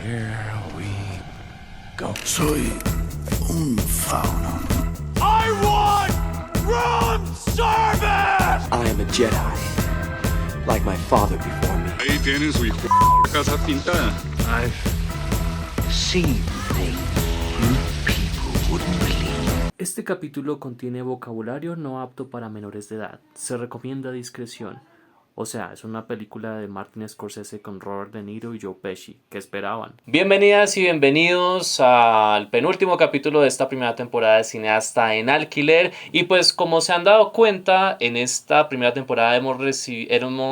Here we go. Soy un fauno. I want room service! I am a Jedi, like my father before me. Ahí tienen su hijo casa pintada. I've seen things you people wouldn't believe. Este capítulo contiene vocabulario no apto para menores de edad. Se recomienda discreción. O sea, es una película de Martin Scorsese con Robert De Niro y Joe Pesci. ¿Qué esperaban? Bienvenidas y bienvenidos al penúltimo capítulo de esta primera temporada de Cineasta en Alquiler. Y pues como se han dado cuenta, en esta primera temporada hemos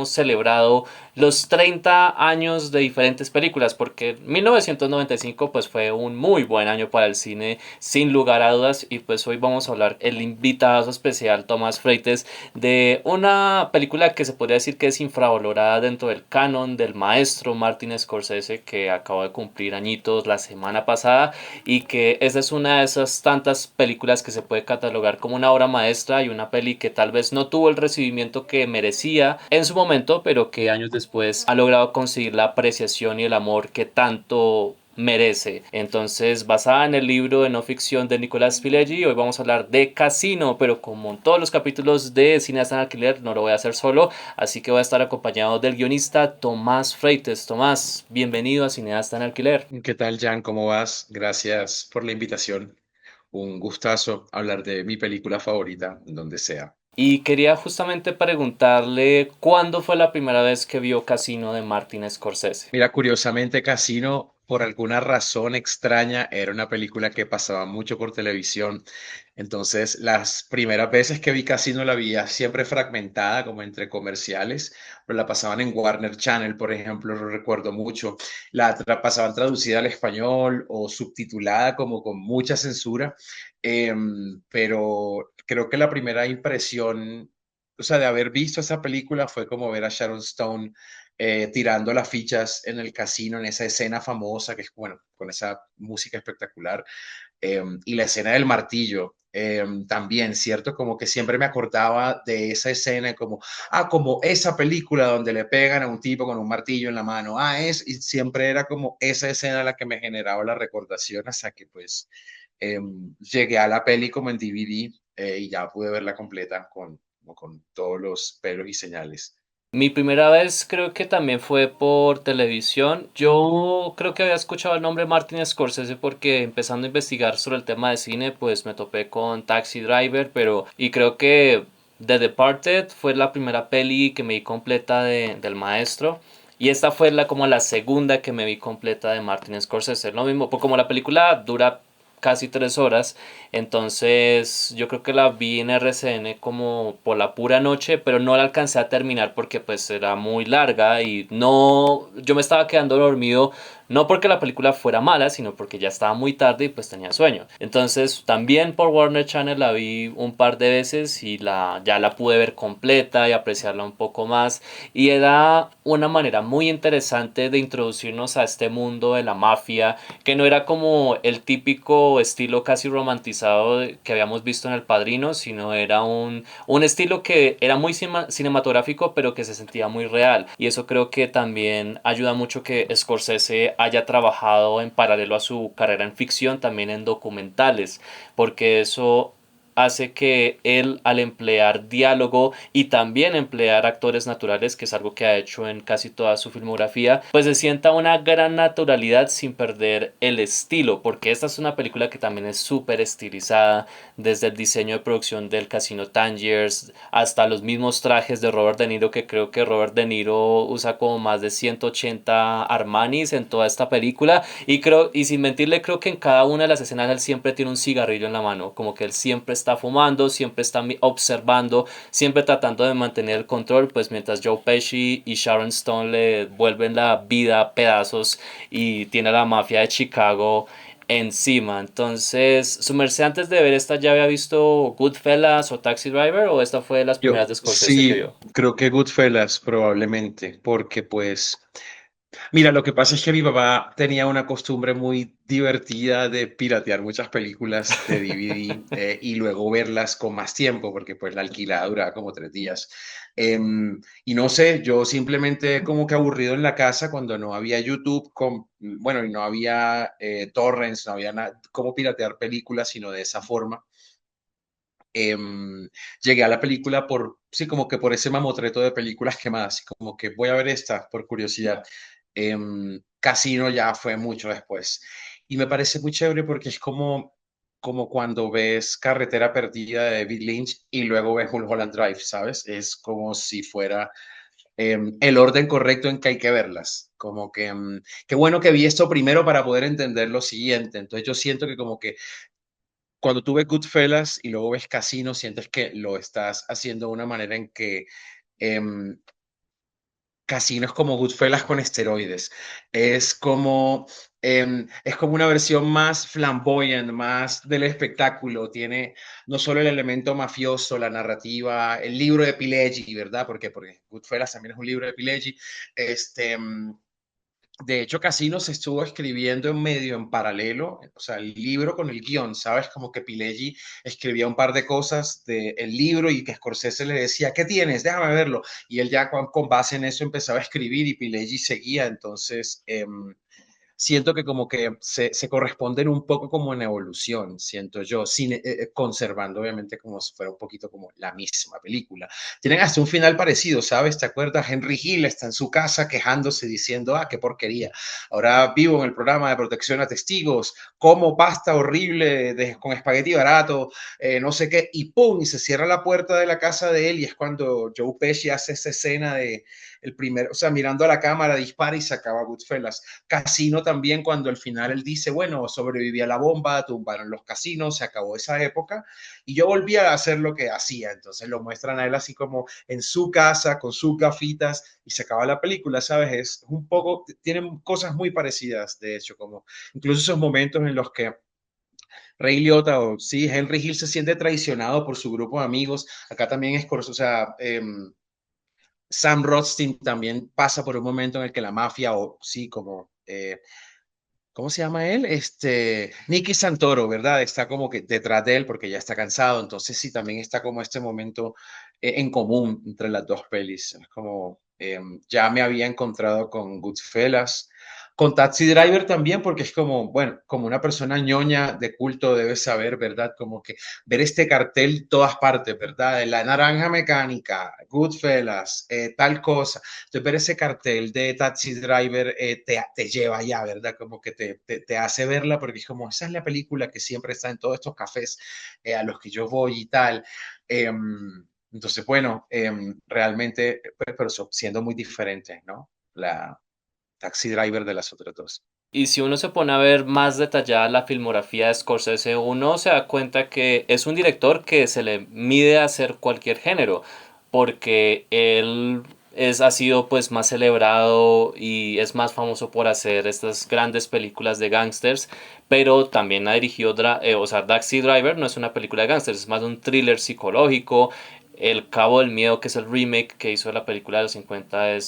celebrado los 30 años de diferentes películas, porque 1995 pues fue un muy buen año para el cine, sin lugar a dudas, y pues hoy vamos a hablar, el invitado especial Tomás Freites, de una película que se podría decir que es infravalorada dentro del canon del maestro Martin Scorsese, que acabó de cumplir añitos la semana pasada, y que esa es una de esas tantas películas que se puede catalogar como una obra maestra y una peli que tal vez no tuvo el recibimiento que merecía en su momento, pero que años después ha logrado conseguir la apreciación y el amor que tanto merece. Entonces, basada en el libro de no ficción de Nicolás Pileggi, hoy vamos a hablar de Casino, pero como en todos los capítulos de Cineasta en Alquiler, no lo voy a hacer solo, así que voy a estar acompañado del guionista Tomás Freites. Tomás, bienvenido a Cineasta en Alquiler. ¿Qué tal, Jan? ¿Cómo vas? Gracias por la invitación. Un gustazo hablar de mi película favorita, donde sea. Y quería justamente preguntarle cuándo fue la primera vez que vio Casino de Martin Scorsese. Mira, curiosamente, Casino, por alguna razón extraña, era una película que pasaba mucho por televisión. Entonces, las primeras veces que vi Casino la veía siempre fragmentada, como entre comerciales, pero la pasaban en Warner Channel, por ejemplo, lo recuerdo mucho. Pasaban traducida al español o subtitulada como con mucha censura. Pero creo que la primera impresión, o sea, de haber visto esa película fue como ver a Sharon Stone tirando las fichas en el casino, en esa escena famosa, que es, bueno, con esa música espectacular, y la escena del martillo. También, ¿cierto? Como que siempre me acordaba de esa escena, como esa película donde le pegan a un tipo con un martillo en la mano, y siempre era como esa escena la que me generaba la recordación, hasta que pues llegué a la peli como en DVD, y ya pude verla completa con todos los pelos y señales. Mi primera vez creo que también fue por televisión. Yo creo que había escuchado el nombre Martin Scorsese porque empezando a investigar sobre el tema de cine, pues me topé con Taxi Driver, y creo que The Departed fue la primera peli que me vi completa del maestro. Y esta fue como la segunda que me vi completa de Martin Scorsese. Lo mismo, pues como la película dura casi 3 horas, entonces yo creo que la vi en RCN como por la pura noche, pero no la alcancé a terminar porque pues era muy larga y no, yo me estaba quedando dormido, no porque la película fuera mala, sino porque ya estaba muy tarde y pues tenía sueño. Entonces también por Warner Channel la vi un par de veces y ya la pude ver completa y apreciarla un poco más, y era una manera muy interesante de introducirnos a este mundo de la mafia, que no era como el típico estilo casi romantizado que habíamos visto en El Padrino, sino era un estilo que era muy cinematográfico, pero que se sentía muy real. Y eso creo que también ayuda mucho que Scorsese haya trabajado en paralelo a su carrera en ficción, también en documentales, porque eso hace que él, al emplear diálogo y también emplear actores naturales, que es algo que ha hecho en casi toda su filmografía, pues se sienta una gran naturalidad sin perder el estilo, porque esta es una película que también es súper estilizada, desde el diseño de producción del Casino Tangiers hasta los mismos trajes de Robert De Niro, que creo que Robert De Niro usa como más de 180 Armanis en toda esta película, y sin mentirle, creo que en cada una de las escenas él siempre tiene un cigarrillo en la mano, como que él siempre está fumando, siempre está observando, siempre tratando de mantener el control, pues mientras Joe Pesci y Sharon Stone le vuelven la vida a pedazos y tiene a la mafia de Chicago encima. Entonces, su merced, antes de ver esta, ¿ya había visto Goodfellas o Taxi Driver, o esta fue de las Yo primeras de Scorsese que sí, vio? creo que Goodfellas probablemente, porque pues Mira, lo que pasa es que mi papá tenía una costumbre muy divertida de piratear muchas películas de DVD y luego verlas con más tiempo, porque pues la alquilada duraba como 3 días. Y no sé, yo simplemente como que aburrido en la casa cuando no había YouTube, bueno, y no había torrents, no había nada, cómo piratear películas, sino de esa forma. Llegué a la película por, sí, como que por ese mamotreto de películas quemadas, como que voy a ver esta por curiosidad. Casino ya fue mucho después. Y me parece muy chévere porque es como cuando ves Carretera Perdida de David Lynch y luego ves Mulholland Drive, ¿sabes? Es como si fuera el orden correcto en que hay que verlas. Como que, qué bueno que vi esto primero para poder entender lo siguiente. Entonces yo siento que como que cuando tú ves Goodfellas y luego ves Casino, sientes que lo estás haciendo de una manera en que em, Casino es como Goodfellas con esteroides. Es como una versión más flamboyant, más del espectáculo. Tiene no solo el elemento mafioso, la narrativa, el libro de Pileggi, ¿verdad? Porque Goodfellas también es un libro de Pileggi. Este, de hecho, Casino se estuvo escribiendo en medio, en paralelo, o sea, el libro con el guión, ¿sabes? Como que Pileggi escribía un par de cosas del libro y que Scorsese le decía, ¿qué tienes? Déjame verlo. Y él ya con base en eso empezaba a escribir y Pileggi seguía. Entonces, siento que como que se corresponden un poco como en evolución, siento yo, conservando obviamente como si fuera un poquito como la misma película. Tienen hasta un final parecido, ¿sabes? ¿Te acuerdas? Henry Hill está en su casa quejándose, diciendo, qué porquería. Ahora vivo en el programa de protección a testigos, como pasta horrible con espagueti barato, no sé qué, y ¡pum! Y se cierra la puerta de la casa de él y es cuando Joe Pesci hace esa escena de el primer, o sea, mirando a la cámara, dispara y se acaba Goodfellas. Casino también, cuando al final él dice, bueno, sobreviví a la bomba, tumbaron los casinos, se acabó esa época y yo volví a hacer lo que hacía. Entonces lo muestran a él así como en su casa, con sus gafitas y se acaba la película, ¿sabes? Es un poco, tienen cosas muy parecidas, de hecho, como incluso esos momentos en los que Ray Liotta o sí, Henry Hill se siente traicionado por su grupo de amigos. Acá también es, o sea, Sam Rothstein también pasa por un momento en el que la mafia, o sí, como, ¿cómo se llama él? Nicky Santoro, ¿verdad? Está como que detrás de él porque ya está cansado. Entonces sí, también está como este momento en común entre las dos pelis. Es como, ya me había encontrado con Goodfellas, con Taxi Driver también, porque es como, bueno, como una persona ñoña de culto debes saber, ¿verdad? Como que ver este cartel en todas partes, ¿verdad? De la naranja mecánica, Goodfellas, tal cosa. Entonces, ver ese cartel de Taxi Driver te lleva ya, ¿verdad? Como que te hace verla porque es como, esa es la película que siempre está en todos estos cafés a los que yo voy y tal. Entonces, bueno, realmente, pero siendo muy diferente, ¿no? La Taxi Driver de las otras dos. Y si uno se pone a ver más detallada la filmografía de Scorsese, uno se da cuenta que es un director que se le mide a hacer cualquier género, porque ha sido pues más celebrado y es más famoso por hacer estas grandes películas de gangsters, pero también ha dirigido, o sea, Taxi Driver no es una película de gangsters, es más un thriller psicológico. El Cabo del Miedo, que es el remake que hizo de la película de los 50,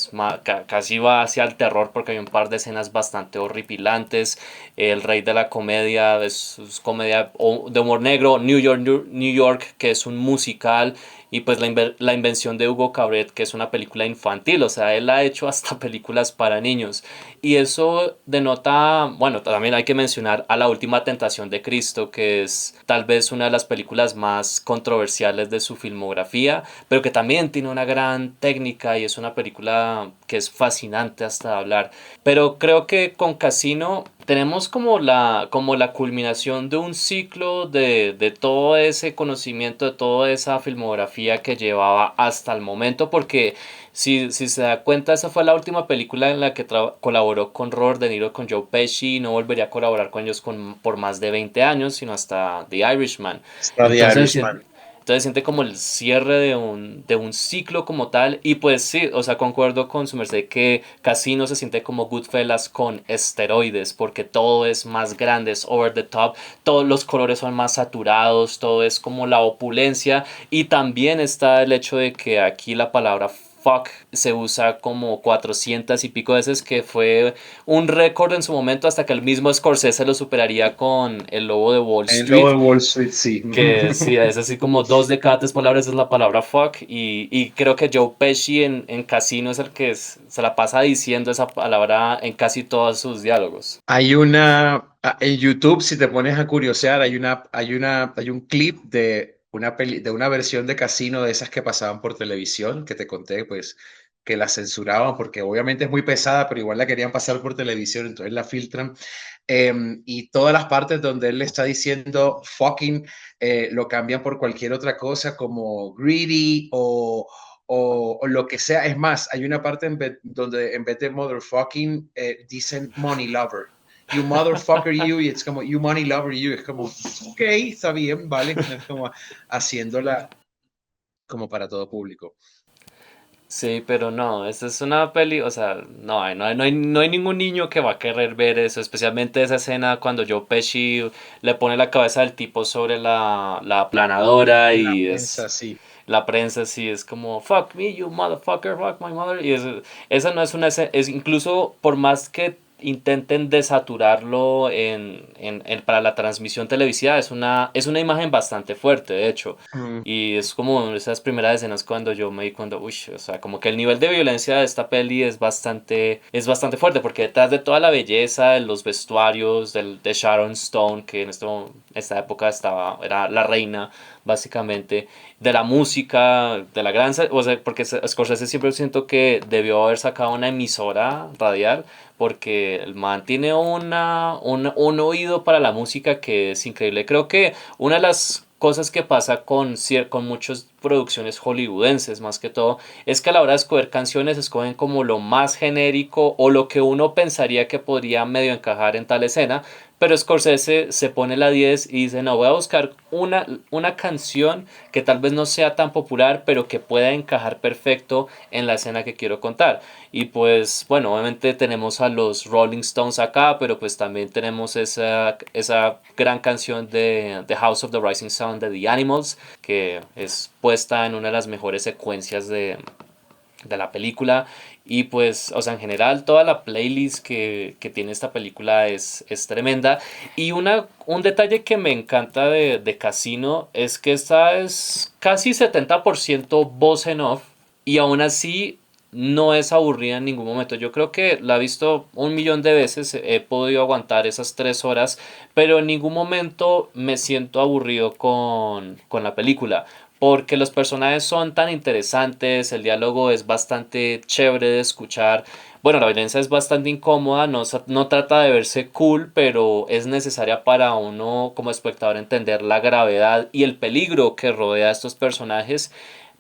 casi va hacia el terror porque hay un par de escenas bastante horripilantes. El Rey de la Comedia es comedia de humor negro. New York, que es un musical. Y pues la invención de Hugo Cabret, que es una película infantil. O sea, él ha hecho hasta películas para niños. Y eso denota, bueno, también hay que mencionar a La Última Tentación de Cristo, que es tal vez una de las películas más controversiales de su filmografía, pero que también tiene una gran técnica y es una película que es fascinante hasta hablar. Pero creo que con Casino tenemos como la culminación de un ciclo de todo ese conocimiento, de toda esa filmografía que llevaba hasta el momento, porque si se da cuenta, esa fue la última película en la que colaboró con Robert De Niro, con Joe Pesci, y no volvería a colaborar con ellos por más de 20 años, sino hasta The Irishman. Está The Entonces, Irishman. entonces siente como el cierre de un ciclo como tal. Y pues sí, o sea, concuerdo con su merced que Casino se siente como Goodfellas con esteroides, porque todo es más grande, es over the top, todos los colores son más saturados, todo es como la opulencia. Y también está el hecho de que aquí la palabra fuck se usa como 400 y pico veces, que fue un récord en su momento hasta que el mismo Scorsese lo superaría con El Lobo de Wall En lo Street. de Wall Street, sí. Que sí, es así como dos de cada tres palabras es la palabra fuck. Y creo que Joe Pesci en Casino es el que se la pasa diciendo esa palabra en casi todos sus diálogos. En YouTube, si te pones a curiosear, hay un clip de de una versión de Casino de esas que pasaban por televisión, que te conté, pues, que la censuraban porque obviamente es muy pesada, pero igual la querían pasar por televisión, entonces la filtran. Y todas las partes donde él le está diciendo fucking, lo cambian por cualquier otra cosa como greedy o lo que sea. Es más, hay una parte donde en vez de motherfucking dicen money lover. You motherfucker you, y es como you money lover you. Es como, ok, está bien, vale. Es como haciéndola como para todo público. Sí, pero no, esta es una peli, o sea, no hay ningún niño que va a querer ver eso, especialmente esa escena cuando Joe Pesci le pone la cabeza del tipo sobre la aplanadora La y prensa, es sí. la prensa, sí, es como fuck me, you motherfucker, fuck my mother, y esa no es una escena, es incluso por más que intenten desaturarlo para la transmisión televisiva, es una imagen bastante fuerte, de hecho. Mm. Y es como esas primeras escenas cuando yo me di cuenta, uy, o sea, como que el nivel de violencia de esta peli es bastante fuerte, porque detrás de toda la belleza, de los vestuarios, de Sharon Stone, que en esta época era la reina, básicamente, de la música, de la gran, o sea, porque Scorsese siempre siento que debió haber sacado una emisora radial, porque el man tiene un oído para la música que es increíble. Creo que una de las cosas que pasa con muchas producciones hollywoodenses más que todo es que a la hora de escoger canciones escogen como lo más genérico o lo que uno pensaría que podría medio encajar en tal escena, pero Scorsese se pone la 10 y dice no, voy a buscar una canción que tal vez no sea tan popular pero que pueda encajar perfecto en la escena que quiero contar. Y pues bueno, obviamente tenemos a los Rolling Stones acá, pero pues también tenemos esa gran canción de The House of the Rising Sun de The Animals, que es puesta en una de las mejores secuencias de la película. Y pues, o sea, en general toda la playlist que tiene esta película es tremenda. Y un detalle que me encanta de Casino es que esta es casi 70% voz en off y aún así no es aburrida en ningún momento. Yo creo que la he visto un millón de veces, he podido aguantar esas 3 horas, pero en ningún momento me siento aburrido con la película. Porque los personajes son tan interesantes, el diálogo es bastante chévere de escuchar. Bueno, la violencia es bastante incómoda, no trata de verse cool, pero es necesaria para uno como espectador entender la gravedad y el peligro que rodea a estos personajes.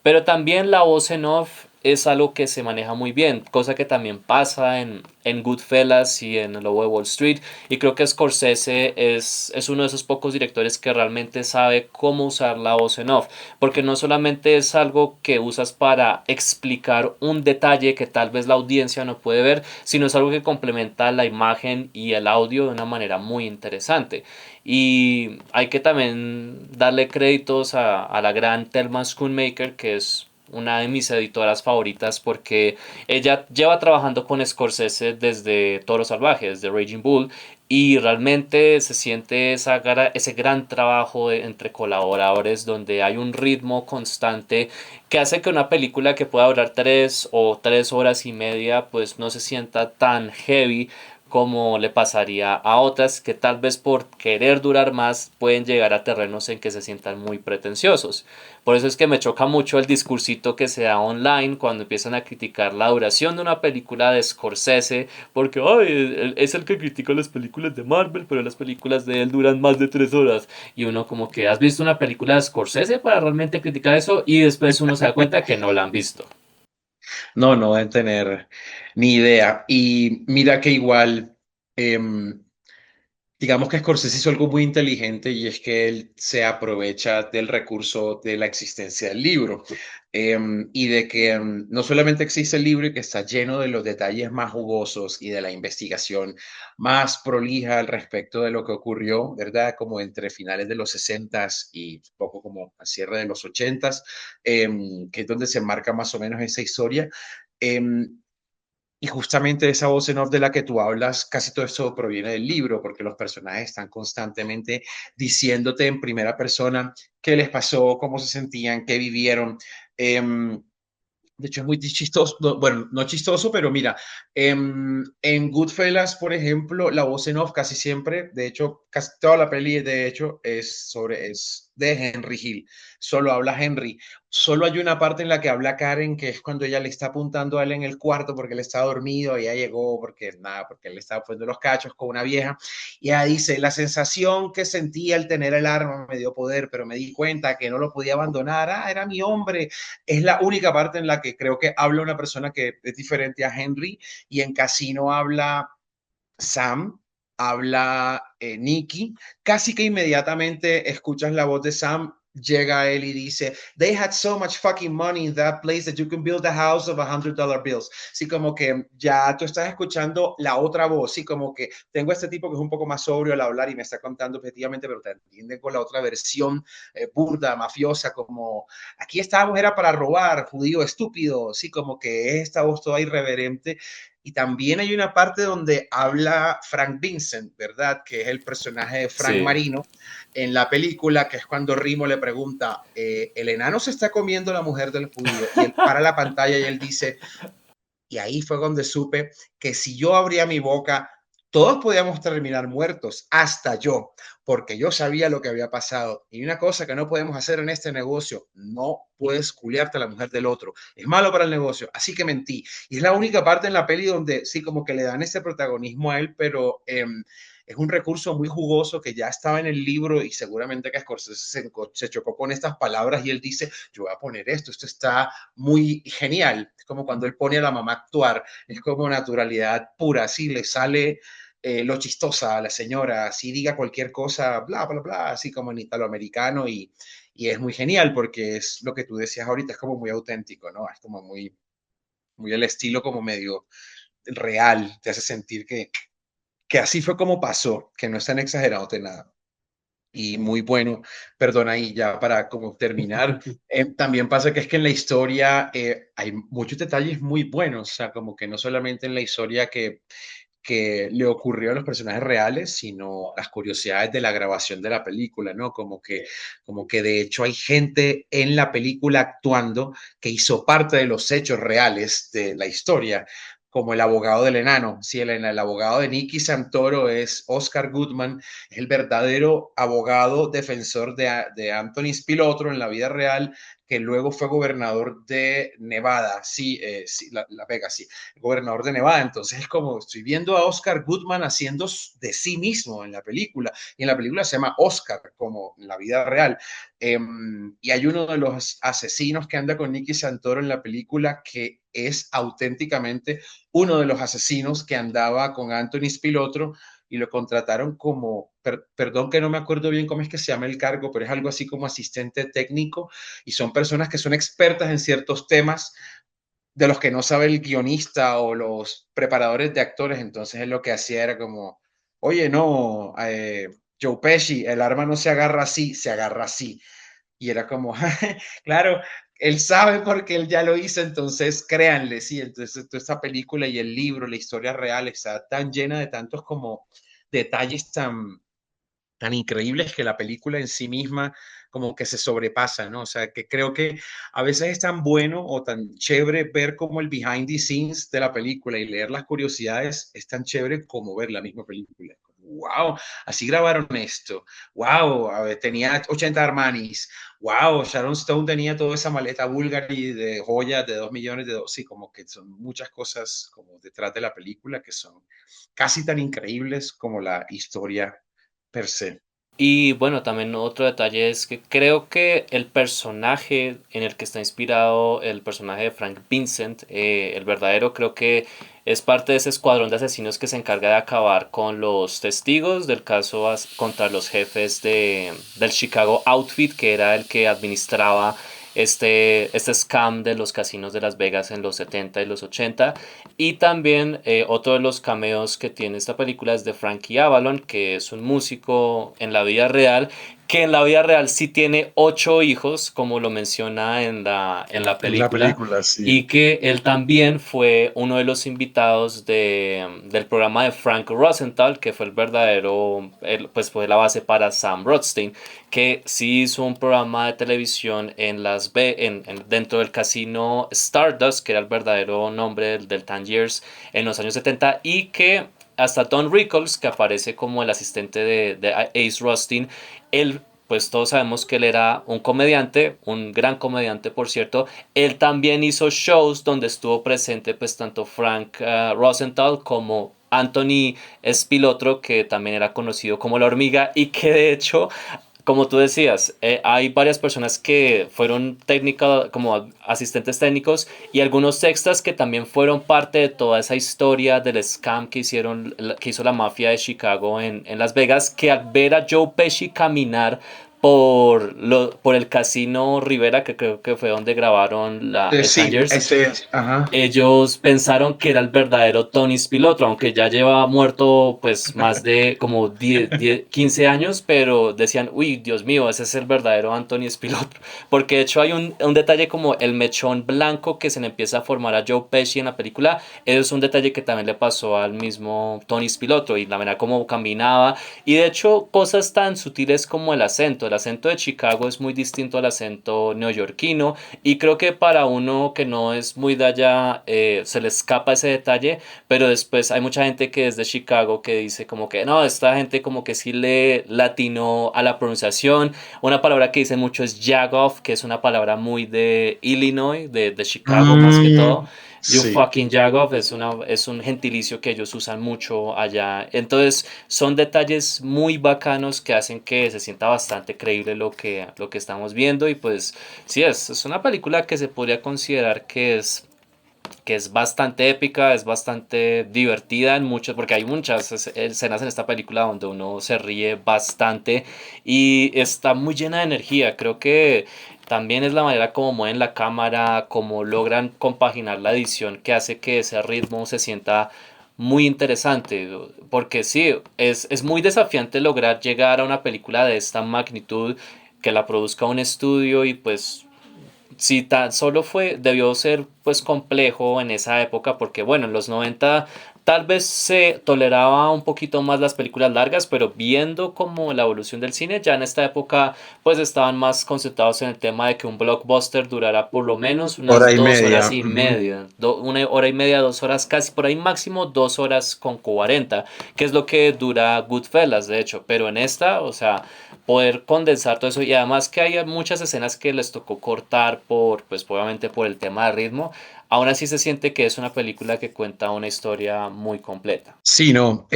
Pero también la voz en off es algo que se maneja muy bien, cosa que también pasa en Goodfellas y en El Lobo de Wall Street. Y creo que Scorsese es uno de esos pocos directores que realmente sabe cómo usar la voz en off, porque no solamente es algo que usas para explicar un detalle que tal vez la audiencia no puede ver, sino es algo que complementa la imagen y el audio de una manera muy interesante. Y hay que también darle créditos a la gran Thelma Schoonmaker, que es una de mis editoras favoritas porque ella lleva trabajando con Scorsese desde Toro Salvaje, desde Raging Bull, y realmente se siente ese gran trabajo entre colaboradores donde hay un ritmo constante que hace que una película que pueda durar 3 o 3 horas y media pues no se sienta tan heavy como le pasaría a otras que tal vez por querer durar más pueden llegar a terrenos en que se sientan muy pretenciosos. Por eso es que me choca mucho el discursito que se da online cuando empiezan a criticar la duración de una película de Scorsese, porque ay, él es el que critica las películas de Marvel, pero las películas de él duran más de 3 horas. Y uno como que has visto una película de Scorsese para realmente criticar eso y después uno se da cuenta que no la han visto. No, no deben tener ni idea. Y mira que igual, em, digamos que Scorsese hizo algo muy inteligente y es que él se aprovecha del recurso de la existencia del libro. y de que no solamente existe el libro y que está lleno de los detalles más jugosos y de la investigación más prolija al respecto de lo que ocurrió, ¿verdad? Como entre finales de los 60 y poco como al cierre de los 80, que es donde se marca más o menos esa historia. em, y justamente esa voz en off de la que tú hablas, casi todo eso proviene del libro, porque los personajes están constantemente diciéndote en primera persona qué les pasó, cómo se sentían, qué vivieron. Em, de hecho, es muy chistoso, bueno, no chistoso, pero mira, en Goodfellas, por ejemplo, la voz en off casi siempre, de hecho, casi toda la peli, de hecho, es de Henry Hill, solo habla Henry. Solo hay una parte en la que habla Karen, que es cuando ella le está apuntando a él en el cuarto porque él está dormido y ella llegó porque nada, porque él le estaba poniendo los cachos con una vieja. Y ella dice, la sensación que sentía al tener el arma me dio poder, pero me di cuenta que no lo podía abandonar. Ah, era mi hombre. Es la única parte en la que creo que habla una persona que es diferente a Henry, y en Casino habla Sam, habla Nicky, casi que inmediatamente escuchas la voz de Sam, llega él y dice, they had so much fucking money in that place that you can build a house of $100 bills. Sí, como que ya tú estás escuchando la otra voz, sí, como que tengo este tipo que es un poco más sobrio al hablar y me está contando objetivamente, pero te entiende con la otra versión burda, mafiosa, como aquí estábamos era para robar, judío estúpido, sí, como que es esta voz toda irreverente. Y también hay una parte donde habla Frank Vincent, ¿verdad? Que es el personaje de Frank Sí. Marino en la película, que es cuando Rimo le pregunta, el enano se está comiendo la mujer del judío, y él para la pantalla y él dice, y ahí fue donde supe que si yo abría mi boca, todos podíamos terminar muertos, hasta yo, porque yo sabía lo que había pasado. Y una cosa que no podemos hacer en este negocio, no puedes culiarte a la mujer del otro. Es malo para el negocio, así que mentí. Y es la única parte en la peli donde sí, como que le dan ese protagonismo a él, pero es un recurso muy jugoso que ya estaba en el libro y seguramente que Scorsese se chocó con estas palabras y él dice, yo voy a poner esto está muy genial. Es como cuando él pone a la mamá a actuar, es como naturalidad pura, así le sale lo chistosa a la señora, así diga cualquier cosa, bla, bla, bla, así como en italoamericano y es muy genial porque es lo que tú decías ahorita, es como muy auténtico, ¿no? Es como muy, muy el estilo como medio real, te hace sentir que así fue como pasó, que no están exagerados de nada. Y muy bueno, perdona, y ya para como terminar, también pasa que es que en la historia hay muchos detalles muy buenos, o sea, como que no solamente en la historia que le ocurrió a los personajes reales, sino las curiosidades de la grabación de la película, ¿no? Como que de hecho hay gente en la película actuando que hizo parte de los hechos reales de la historia, como el abogado del enano. Sí, el abogado de Nicky Santoro es Oscar Goodman, es el verdadero abogado defensor de Anthony Spilotro en la vida real, que luego fue gobernador de Nevada, sí, sí la Vega, sí, gobernador de Nevada. Entonces es como estoy viendo a Oscar Goodman haciendo de sí mismo en la película. Y en la película se llama Oscar, como en la vida real. Y hay uno de los asesinos que anda con Nicky Santoro en la película que es auténticamente uno de los asesinos que andaba con Anthony Spilotro y lo contrataron como, perdón que no me acuerdo bien cómo es que se llama el cargo, pero es algo así como asistente técnico y son personas que son expertas en ciertos temas de los que no sabe el guionista o los preparadores de actores. Entonces él lo que hacía era como, oye, no, Joe Pesci, el arma no se agarra así, se agarra así. Y era como, claro, él sabe porque él ya lo hizo, entonces créanle, sí. Entonces toda esta película y el libro, la historia real, está tan llena de tantos como detalles tan increíbles que la película en sí misma como que se sobrepasa, ¿no? O sea, que creo que a veces es tan bueno o tan chévere ver como el behind the scenes de la película y leer las curiosidades es tan chévere como ver la misma película. Wow, así grabaron esto. Wow, a ver, tenía 80 Armanis. Wow, Sharon Stone tenía toda esa maleta Bulgari de joyas de 2 millones de dólares. Sí, como que son muchas cosas como detrás de la película que son casi tan increíbles como la historia per se. Y bueno, también otro detalle es que creo que el personaje en el que está inspirado, el personaje de Frank Vincent, el verdadero, creo que es parte de ese escuadrón de asesinos que se encarga de acabar con los testigos del caso contra los jefes del Chicago Outfit, que era el que administraba este scam de los casinos de Las Vegas en los 70 y los 80. Y también otro de los cameos que tiene esta película es de Frankie Avalon, que es un músico en la vida real, que en la vida real sí tiene 8 hijos, como lo menciona en la En la película, película, sí. y que él también fue uno de los invitados del programa de Frank Rosenthal, que fue el verdadero, pues fue la base para Sam Rothstein, que sí hizo un programa de televisión dentro del casino Stardust, que era el verdadero nombre del Tangiers en los años 70, y que hasta Don Rickles, que aparece como el asistente de Ace Rothstein, él, pues todos sabemos que él era un comediante, un gran comediante por cierto. Él también hizo shows donde estuvo presente pues tanto Frank Rosenthal como Anthony Spilotro, que también era conocido como la hormiga, y que de hecho, como tú decías, hay varias personas que fueron técnicos, como asistentes técnicos, y algunos extras que también fueron parte de toda esa historia del scam que hizo la mafia de Chicago en Las Vegas, que al ver a Joe Pesci caminar por el casino Rivera, que creo que fue donde grabaron el Sí, Tangiers, ese es. Ajá. ellos pensaron que era el verdadero Tony Spilotro, aunque ya lleva muerto pues más de como 15 años, pero decían, uy, Dios mío, ese es el verdadero Anthony Spilotro. Porque de hecho hay un detalle como el mechón blanco que se le empieza a formar a Joe Pesci en la película, eso es un detalle que también le pasó al mismo Tony Spilotro y la manera como caminaba. Y de hecho cosas tan sutiles como el acento de Chicago es muy distinto al acento neoyorquino, y creo que para uno que no es muy de allá se le escapa ese detalle, pero después hay mucha gente que es de Chicago que dice como que no, esta gente como que sí le latinó a la pronunciación. Una palabra que dicen mucho es jagoff, que es una palabra muy de Illinois, de Chicago más que todo. Mm, You sí. fucking jagoff es un gentilicio que ellos usan mucho allá. Entonces son detalles muy bacanos que hacen que se sienta bastante creíble lo que estamos viendo, y pues sí, es una película que se podría considerar que es bastante épica, es bastante divertida en muchos, porque hay muchas escenas en esta película donde uno se ríe bastante y está muy llena de energía. Creo que también es la manera como mueven la cámara, como logran compaginar la edición, que hace que ese ritmo se sienta muy interesante, porque sí, es muy desafiante lograr llegar a una película de esta magnitud, que la produzca un estudio, y pues si tan solo debió ser pues complejo en esa época, porque bueno, en los 90 tal vez se toleraba un poquito más las películas largas, pero viendo como la evolución del cine, ya en esta época pues estaban más concentrados en el tema de que un blockbuster durara por lo menos Hora unas y dos media. horas y Ujú. media, 1 hora y media, 2 horas, casi por ahí máximo 2 horas con 40, que es lo que dura Goodfellas, de hecho, pero en esta, o sea, poder condensar todo eso, y además que hay muchas escenas que les tocó cortar pues obviamente por el tema de ritmo, aún así se siente que es una película que cuenta una historia muy completa. Sí, no,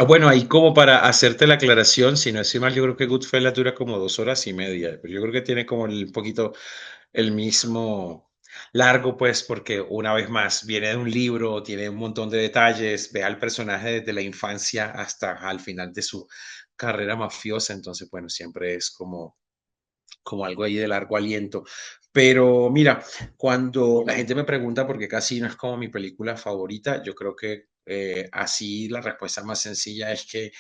bueno, ahí como para hacerte la aclaración, si no estoy mal, yo creo que Goodfellas dura como 2 horas y media, pero yo creo que tiene como un poquito el mismo largo, pues, porque una vez más viene de un libro, tiene un montón de detalles, ve al personaje desde la infancia hasta al final de su carrera mafiosa, entonces, bueno, siempre es como algo ahí de largo aliento. Pero mira, cuando la gente me pregunta por qué Casino es como mi película favorita, yo creo que así la respuesta más sencilla es que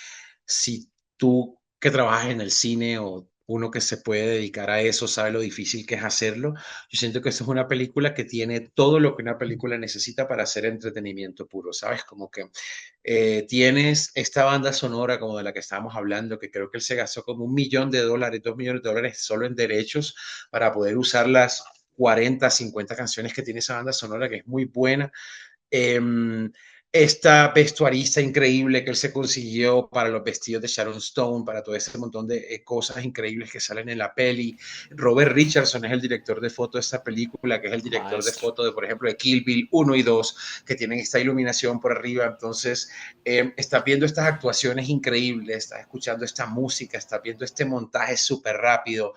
si tú que trabajas en el cine o uno que se puede dedicar a eso sabe lo difícil que es hacerlo, yo siento que esta es una película que tiene todo lo que una película necesita para hacer entretenimiento puro, ¿sabes? Como que tienes esta banda sonora como de la que estábamos hablando, que creo que él se gastó como $1 millón, $2 millones solo en derechos para poder usar las 40, 50 canciones que tiene esa banda sonora, que es muy buena. Em, Esta vestuarista increíble que él se consiguió para los vestidos de Sharon Stone, para todo ese montón de cosas increíbles que salen en la peli. Robert Richardson es el director de foto de esta película, que es el director de Maestro. foto de, por ejemplo, de Kill Bill 1 y 2, que tienen esta iluminación por arriba. Entonces, estás viendo estas actuaciones increíbles, estás escuchando esta música, estás viendo este montaje súper rápido.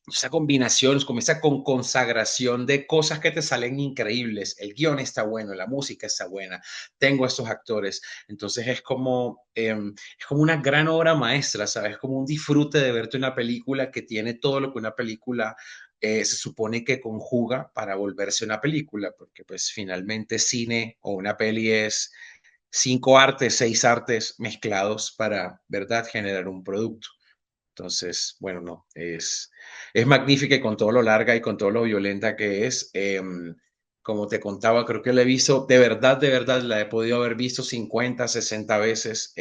esa combinación, como esa consagración de cosas que te salen increíbles. El guión está bueno, la música está buena, tengo estos actores. Entonces es como una gran obra maestra, ¿sabes? Es como un disfrute de verte una película que tiene todo lo que una película se supone que conjuga para volverse una película, porque pues finalmente cine o una peli es cinco artes, seis artes mezclados para, ¿verdad?, generar un producto. Entonces, bueno, no, es magnífica y con todo lo larga y con todo lo violenta que es. Como te contaba, creo que la he visto, de verdad, la he podido haber visto 50, 60 veces.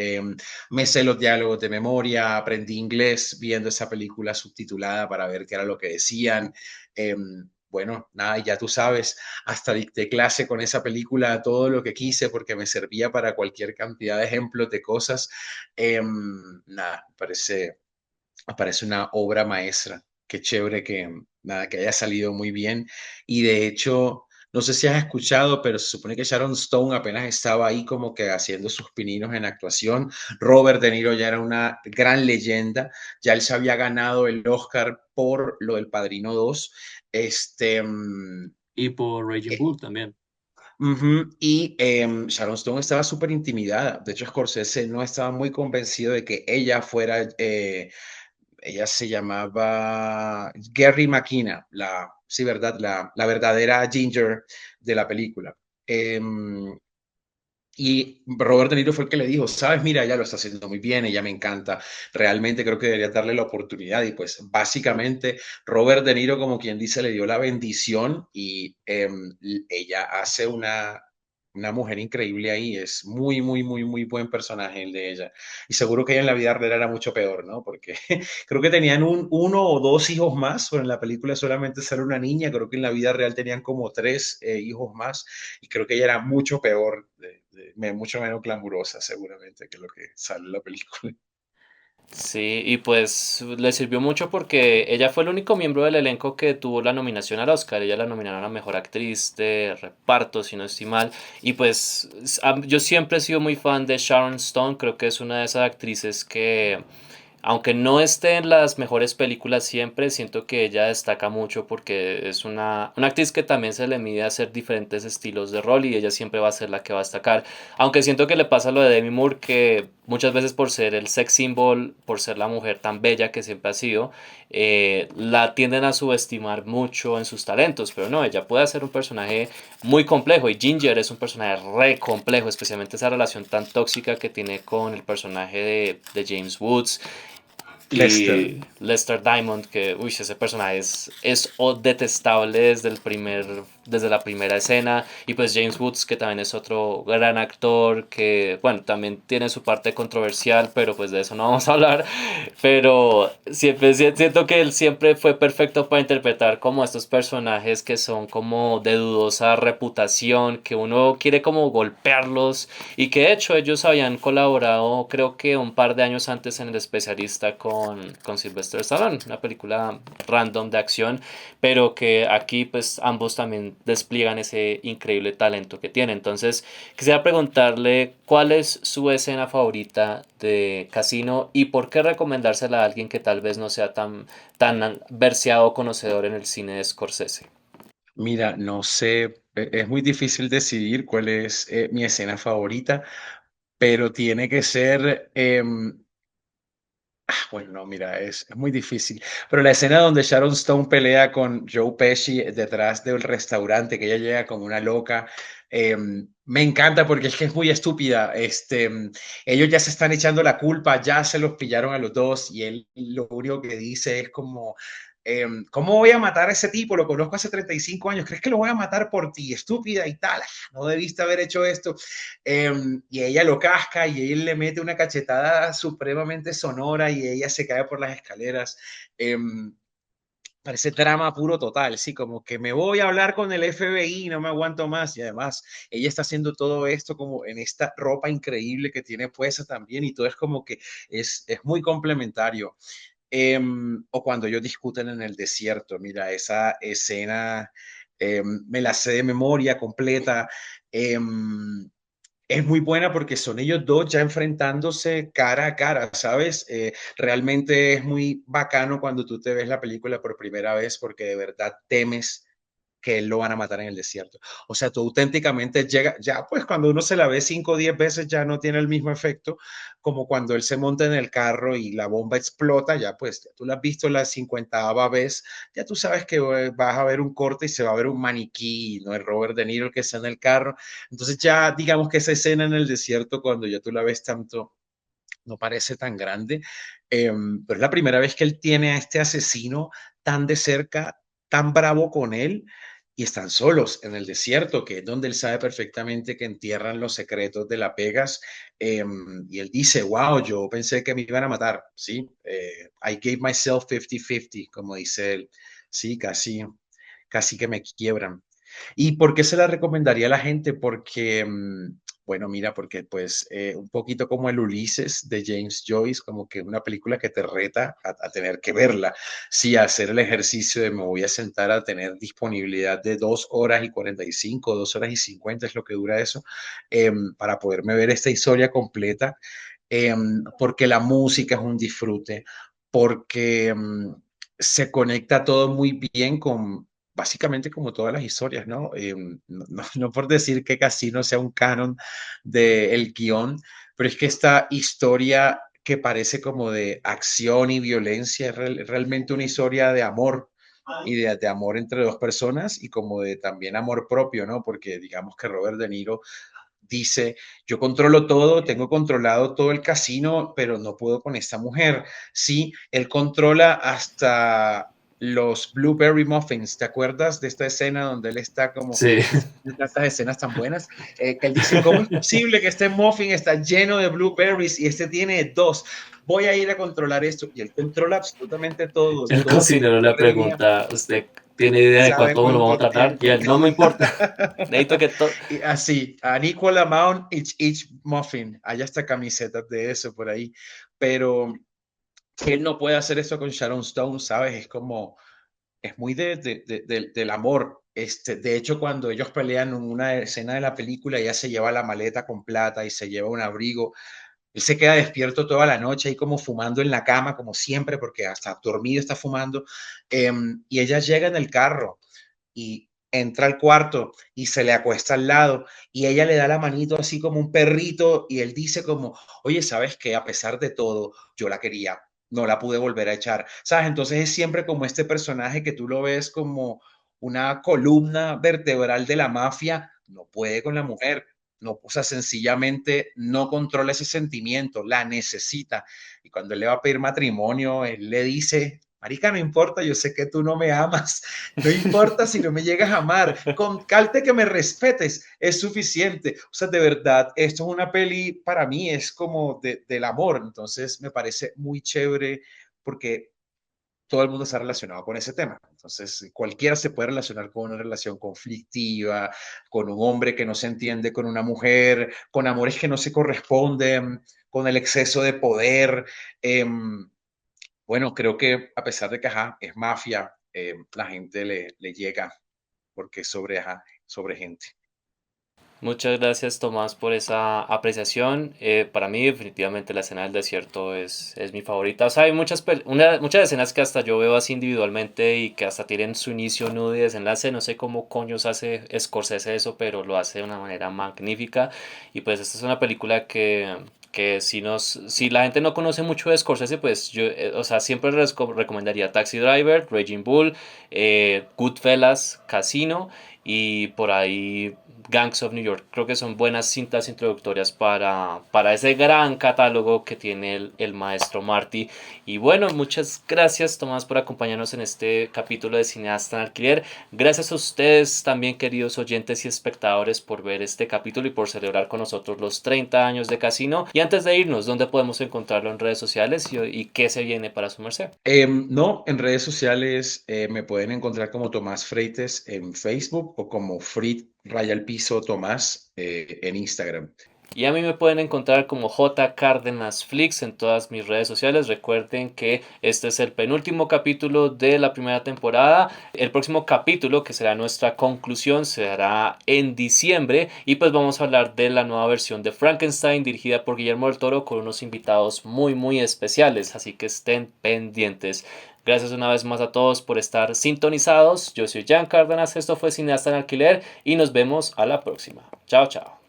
Me sé los diálogos de memoria, aprendí inglés viendo esa película subtitulada para ver qué era lo que decían. Bueno, nada, ya tú sabes, hasta dicté clase con esa película, todo lo que quise, porque me servía para cualquier cantidad de ejemplos de cosas. Nada, parece una obra maestra. Qué chévere que, nada, que haya salido muy bien. Y de hecho, no sé si has escuchado, pero se supone que Sharon Stone apenas estaba ahí como que haciendo sus pininos en actuación. Robert De Niro ya era una gran leyenda. Ya él se había ganado el Oscar por lo del Padrino 2. Este, Y por Raging Bull también. y Sharon Stone estaba súper intimidada. De hecho, Scorsese no estaba muy convencido de que ella fuera ella se llamaba Gary McKenna, sí, ¿verdad? La verdadera Ginger de la película. Y Robert De Niro fue el que le dijo, sabes, mira, ella lo está haciendo muy bien, ella me encanta, realmente creo que debería darle la oportunidad. Y pues básicamente Robert De Niro, como quien dice, le dio la bendición y ella hace una mujer increíble ahí, es muy, muy, muy, muy buen personaje el de ella. Y seguro que ella en la vida real era mucho peor, ¿no? Porque creo que tenían uno o dos hijos más, pero en la película solamente sale una niña, creo que en la vida real tenían como tres hijos más y creo que ella era mucho peor, mucho menos glamurosa seguramente que lo que sale en la película. Sí, y pues le sirvió mucho porque ella fue el único miembro del elenco que tuvo la nominación al Oscar. Ella la nominaron a Mejor Actriz de Reparto, si no estoy mal. Y pues yo siempre he sido muy fan de Sharon Stone. Creo que es una de esas actrices que, aunque no esté en las mejores películas siempre, siento que ella destaca mucho porque es una actriz que también se le mide a hacer diferentes estilos de rol y ella siempre va a ser la que va a destacar. Aunque siento que le pasa lo de Demi Moore, que muchas veces por ser el sex symbol, por ser la mujer tan bella que siempre ha sido, la tienden a subestimar mucho en sus talentos, pero no, ella puede hacer un personaje muy complejo y Ginger es un personaje re complejo, especialmente esa relación tan tóxica que tiene con el personaje de James Woods Lester. y Lester Diamond, que uy, ese personaje es detestable desde la primera escena. Y pues James Woods, que también es otro gran actor, que bueno, también tiene su parte controversial, pero pues de eso no vamos a hablar. Pero siempre siento que él siempre fue perfecto para interpretar como estos personajes que son como de dudosa reputación, que uno quiere como golpearlos y que de hecho ellos habían colaborado creo que un par de años antes en El Especialista con Sylvester Stallone, una película random de acción, pero que aquí pues ambos también despliegan ese increíble talento que tienen. Entonces quisiera preguntarle cuál es su escena favorita de Casino y por qué recomendársela a alguien que tal vez no sea tan verseado o conocedor en el cine de Scorsese. Mira, no sé, es muy difícil decidir cuál es mi escena favorita, pero tiene que ser, bueno, no, mira, es muy difícil, pero la escena donde Sharon Stone pelea con Joe Pesci detrás del restaurante, que ella llega como una loca, me encanta porque es que es muy estúpida. Ellos ya se están echando la culpa, ya se los pillaron a los dos y él lo único que dice es como, ¿cómo voy a matar a ese tipo? Lo conozco hace 35 años, ¿crees que lo voy a matar por ti, estúpida y tal? No debiste haber hecho esto. Y ella lo casca y él le mete una cachetada supremamente sonora y ella se cae por las escaleras. Parece drama puro total, sí, como que me voy a hablar con el FBI, no me aguanto más. Y además, ella está haciendo todo esto como en esta ropa increíble que tiene puesta también y todo es como que es muy complementario. O cuando ellos discuten en el desierto, mira, esa escena me la sé de memoria completa. es muy buena porque son ellos dos ya enfrentándose cara a cara, ¿sabes? Realmente es muy bacano cuando tú te ves la película por primera vez porque de verdad temes que él lo van a matar en el desierto. O sea, tú auténticamente llega, ya pues cuando uno se la ve 5 o 10 veces ya no tiene el mismo efecto como cuando él se monta en el carro y la bomba explota, ya pues ya tú la has visto la 50ª vez, ya tú sabes que vas a ver un corte y se va a ver un maniquí, no es Robert De Niro el que está en el carro. Entonces ya digamos que esa escena en el desierto, cuando ya tú la ves tanto, no parece tan grande, pero es la primera vez que él tiene a este asesino tan de cerca, tan bravo con él, y están solos en el desierto, que es donde él sabe perfectamente que entierran los secretos de la Pegas, y él dice, wow, yo pensé que me iban a matar, ¿sí? I gave myself 50-50, como dice él, sí, casi que me quiebran. ¿Y por qué se la recomendaría a la gente? Porque, bueno, mira, porque pues un poquito como el Ulises de James Joyce, como que una película que te reta a tener que verla, sí, a hacer el ejercicio de me voy a sentar a tener disponibilidad de 2 horas y 45, 2 horas y 50 es lo que dura eso, para poderme ver esta historia completa, porque la música es un disfrute, porque se conecta todo muy bien con básicamente como todas las historias, ¿no? No por decir que Casino sea un canon del guión, pero es que esta historia que parece como de acción y violencia es realmente una historia de amor y de amor entre dos personas y como de también amor propio, ¿no? Porque digamos que Robert De Niro dice, yo controlo todo, tengo controlado todo el casino, pero no puedo con esta mujer. Sí, él controla hasta los Blueberry Muffins. ¿Te acuerdas de esta escena donde él está como, Sí. estas escenas tan buenas, que él dice, ¿cómo es posible que este muffin está lleno de blueberries y este tiene dos? Voy a ir a controlar esto. Y él controla absolutamente todo. El Todo se cocinero le corre, pregunta, ¿usted tiene idea de sabe cuánto nos vamos a cuánto tardar? Y tiempo. él, no me importa. Necesito que todo... Y así, an equal amount each muffin. Hay hasta camisetas de eso por ahí. Pero él no puede hacer eso con Sharon Stone, ¿sabes? Es como, es muy del amor. De hecho, cuando ellos pelean en una escena de la película, ella se lleva la maleta con plata y se lleva un abrigo. Él se queda despierto toda la noche ahí como fumando en la cama, como siempre, porque hasta dormido está fumando. Y ella llega en el carro y entra al cuarto y se le acuesta al lado y ella le da la manito así como un perrito y él dice como, oye, ¿sabes qué? A pesar de todo, yo la quería, no la pude volver a echar, ¿sabes? Entonces es siempre como este personaje que tú lo ves como una columna vertebral de la mafia, no puede con la mujer. No, o sea, sencillamente no controla ese sentimiento, la necesita. Y cuando él le va a pedir matrimonio, él le dice, marica, no importa, yo sé que tú no me amas, no importa si no me llegas a amar, con calte que me respetes es suficiente. O sea, de verdad, esto es una peli para mí, es como del amor, entonces me parece muy chévere porque todo el mundo está relacionado con ese tema. Entonces, cualquiera se puede relacionar con una relación conflictiva, con un hombre que no se entiende con una mujer, con amores que no se corresponden, con el exceso de poder. Eh, bueno, creo que a pesar de que ajá, es mafia, la gente le llega porque es sobre, ajá, sobre gente. Muchas gracias Tomás por esa apreciación. Para mí definitivamente la escena del desierto es mi favorita. O sea, hay muchas escenas que hasta yo veo así individualmente y que hasta tienen su inicio, nudo y desenlace. No sé cómo coños hace Scorsese eso, pero lo hace de una manera magnífica. Y pues esta es una película que si la gente no conoce mucho de Scorsese, pues yo, o sea, siempre les recomendaría Taxi Driver, Raging Bull, Goodfellas, Casino y por ahí Gangs of New York. Creo que son buenas cintas introductorias para ese gran catálogo que tiene el maestro Marty. Y bueno, muchas gracias Tomás por acompañarnos en este capítulo de Cineasta en Alquiler. Gracias a ustedes también, queridos oyentes y espectadores, por ver este capítulo y por celebrar con nosotros los 30 años de Casino. Y antes de irnos, ¿dónde podemos encontrarlo en redes sociales y qué se viene para su merced? No, en redes sociales me pueden encontrar como Tomás Freites en Facebook o como Frit Raya al Piso Tomás en Instagram. Y a mí me pueden encontrar como J Cárdenas Flix en todas mis redes sociales. Recuerden que este es el penúltimo capítulo de la primera temporada. El próximo capítulo, que será nuestra conclusión, será en diciembre. Y pues vamos a hablar de la nueva versión de Frankenstein dirigida por Guillermo del Toro con unos invitados muy especiales. Así que estén pendientes. Gracias una vez más a todos por estar sintonizados. Yo soy Jan Cárdenas, esto fue Cineasta en Alquiler y nos vemos a la próxima. Chao, chao.